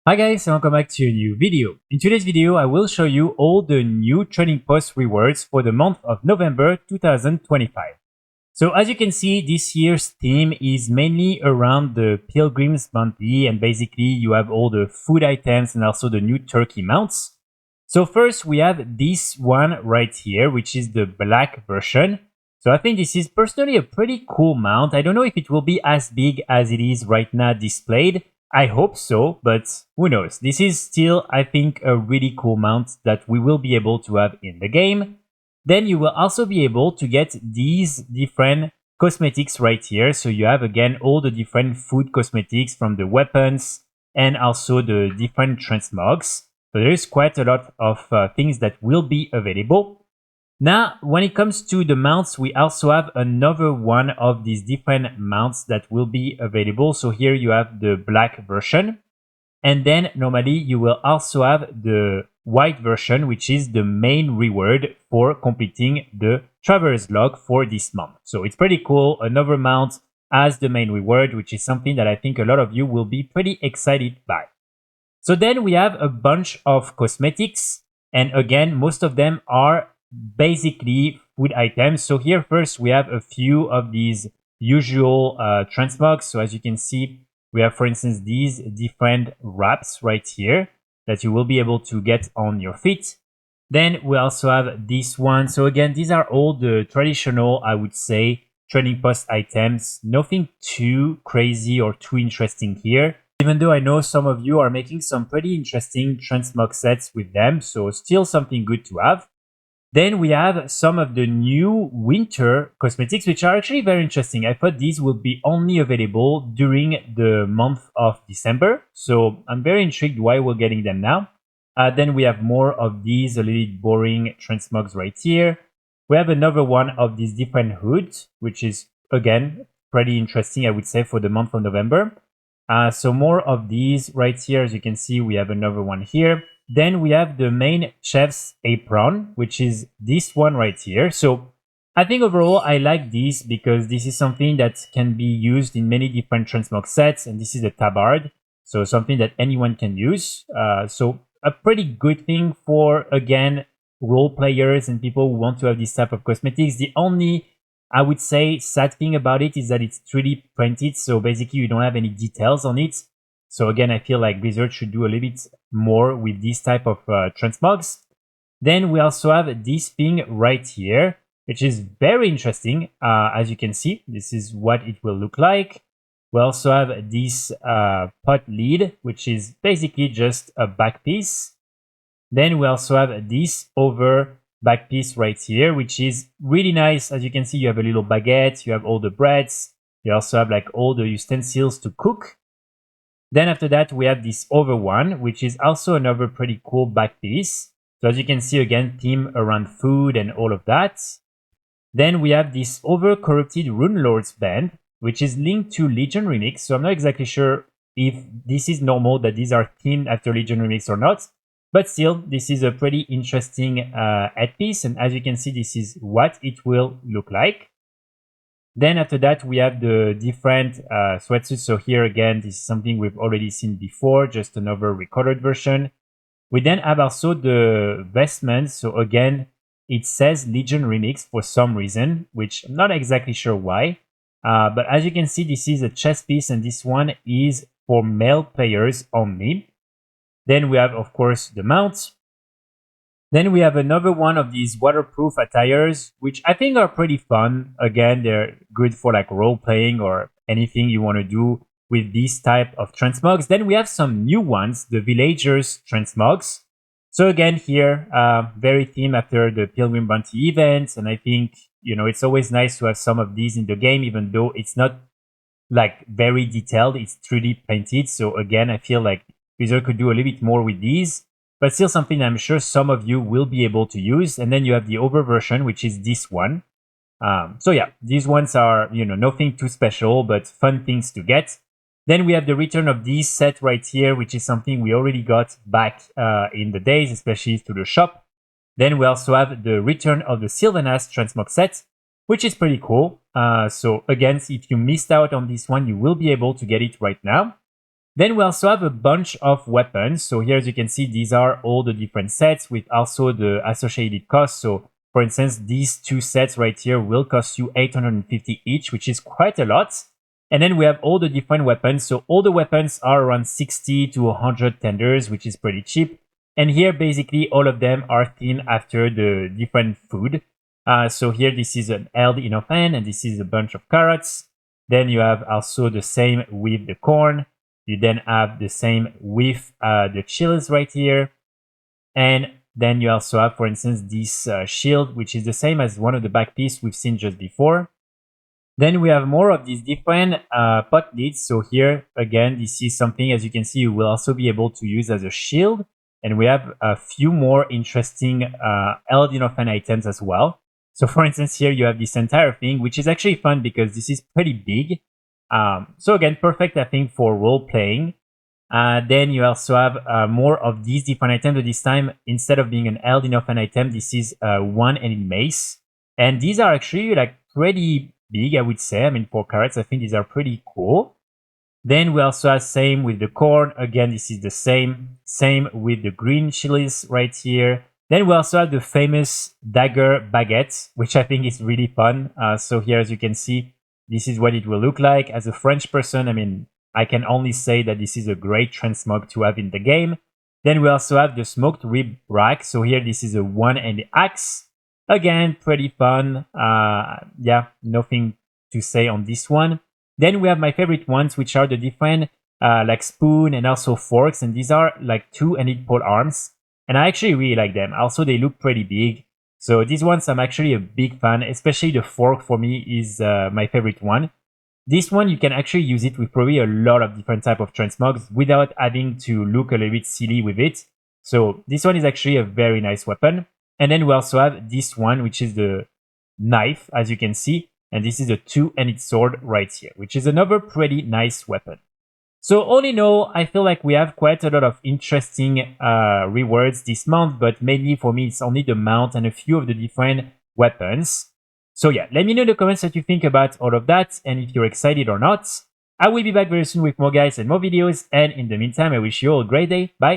Hi guys and welcome back to a new video. In today's video I will show you all the new trading post rewards for the month of November 2025. So as you can see, this year's theme is mainly around the Pilgrim's Bounty, and basically you have all the food items and also the new turkey mounts. So first we have this one right here, which is the black version. So I think this is personally a pretty cool mount. I don't know if it will be as big as it is right now displayed. I hope so, but who knows. This is still, I think, a really cool mount that we will be able to have in the game. Then you will also be able to get these different cosmetics right here. So you have again all the different food cosmetics from the weapons and also the different transmogs. So there is quite a lot of things that will be available. Now, when it comes to the mounts, we also have another one of these different mounts that will be available. So here you have the black version. And then normally you will also have the white version, which is the main reward for completing the Traveler's Log for this month. So it's pretty cool. Another mount as the main reward, which is something that I think a lot of you will be pretty excited by. So then we have a bunch of cosmetics. And again, most of them are basically food items. So here first we have a few of these usual transmogs. So as you can see, we have, for instance, these different wraps right here that you will be able to get on your feet. Then we also have this one. So again, these are all the traditional, I would say, trading post items. Nothing too crazy or too interesting here, even though I know some of you are making some pretty interesting transmog sets with them. So still something good to have. Then we have some of the new winter cosmetics, which are actually very interesting. I thought these would be only available during the month of December. So I'm very intrigued why we're getting them now. Then we have more of these a little boring transmogs right here. We have another one of these different hoods, which is, again, pretty interesting, I would say, for the month of November. So more of these right here. As you can see, we have another one here. Then we have the main chef's apron, which is this one right here. So I think overall I like this because this is something that can be used in many different transmog sets, and this is a tabard, so something that anyone can use. So a pretty good thing for, again, role players and people who want to have this type of cosmetics. The only, I would say, sad thing about it is that it's 3D printed, so basically you don't have any details on it. So again, I feel like Blizzard should do a little bit more with this type of transmogs. Then we also have this thing right here, which is very interesting. As you can see, this is what it will look like. We also have this pot lid, which is basically just a back piece. Then we also have this over back piece right here, which is really nice. As you can see, you have a little baguette, you have all the breads, you also have like all the utensils to cook. Then after that, we have this other one, which is also another pretty cool back piece. So as you can see, again, theme around food and all of that. Then we have this other corrupted Rune Lord's band, which is linked to Legion Remix. So I'm not exactly sure if this is normal that these are themed after Legion Remix or not. But still, this is a pretty interesting headpiece. And as you can see, this is what it will look like. Then after that, we have the different sweatsuits. So here again, this is something we've already seen before, just another recorded version. We then have also the vestments. So again, it says Legion Remix for some reason, which I'm not exactly sure why. But as you can see, this is a chest piece, and this one is for male players only. Then we have, of course, the mounts. Then we have another one of these waterproof attires, which I think are pretty fun. Again, they're good for like role playing or anything you want to do with these type of transmogs. Then we have some new ones, the villagers transmogs. So again, here, very themed after the Pilgrim Bounty events. And I think, you know, it's always nice to have some of these in the game, even though it's not like very detailed. It's 3D painted. So again, I feel like Blizzard could do a little bit more with these, but still something I'm sure some of you will be able to use. And then you have the over version, which is this one. So yeah, these ones are, you know, nothing too special, but fun things to get. Then we have the return of this set right here, which is something we already got back in the days, especially through the shop. Then we also have the return of the Sylvanas transmog set, which is pretty cool. So again, if you missed out on this one, you will be able to get it right now. Then we also have a bunch of weapons. So here, as you can see, these are all the different sets with also the associated costs. So for instance, these two sets right here will cost you 850 each, which is quite a lot. And then we have all the different weapons. So all the weapons are around 60 to 100 tenders, which is pretty cheap. And here, basically, all of them are themed after the different food. So here, this is an held in a fan, and this is a bunch of carrots. Then you have also the same with the corn. You then have the same with the chilies right here. And then you also have, for instance, this shield, which is the same as one of the back piece we've seen just before. Then we have more of these different pot lids. So here, again, this is something, as you can see, you will also be able to use as a shield. And we have a few more interesting Eldin fan items as well. So for instance, here you have this entire thing, which is actually fun because this is pretty big. So again, perfect, I think, for role playing. Then you also have more of these different items, but this time, instead of being an Eldin fan item, this is one-handed mace. And these are actually like pretty big, I would say. I mean, for carrots, I think these are pretty cool. Then we also have same with the corn. Again, this is the same. Same with the green chilies right here. Then we also have the famous dagger baguette, which I think is really fun. So here, as you can see, this is what it will look like. As a French person, I mean, I can only say that this is a great transmog to have in the game. Then we also have the smoked rib rack. So here, this is a one-handed axe. Again, pretty fun. Yeah, nothing to say on this one. Then we have my favorite ones, which are the different like spoon and also forks. And these are like two-handed pole arms. And I actually really like them. Also, they look pretty big. So these ones I'm actually a big fan, especially the fork for me is my favorite one. This one, you can actually use it with probably a lot of different type of transmogs without having to look a little bit silly with it. So this one is actually a very nice weapon. And then we also have this one, which is the knife, as you can see. And this is a two-handed sword right here, which is another pretty nice weapon. So all in all, I feel like we have quite a lot of interesting rewards this month, but mainly for me, it's only the mount and a few of the different weapons. So yeah, let me know in the comments what you think about all of that and if you're excited or not. I will be back very soon with more guys and more videos. And in the meantime, I wish you all a great day. Bye.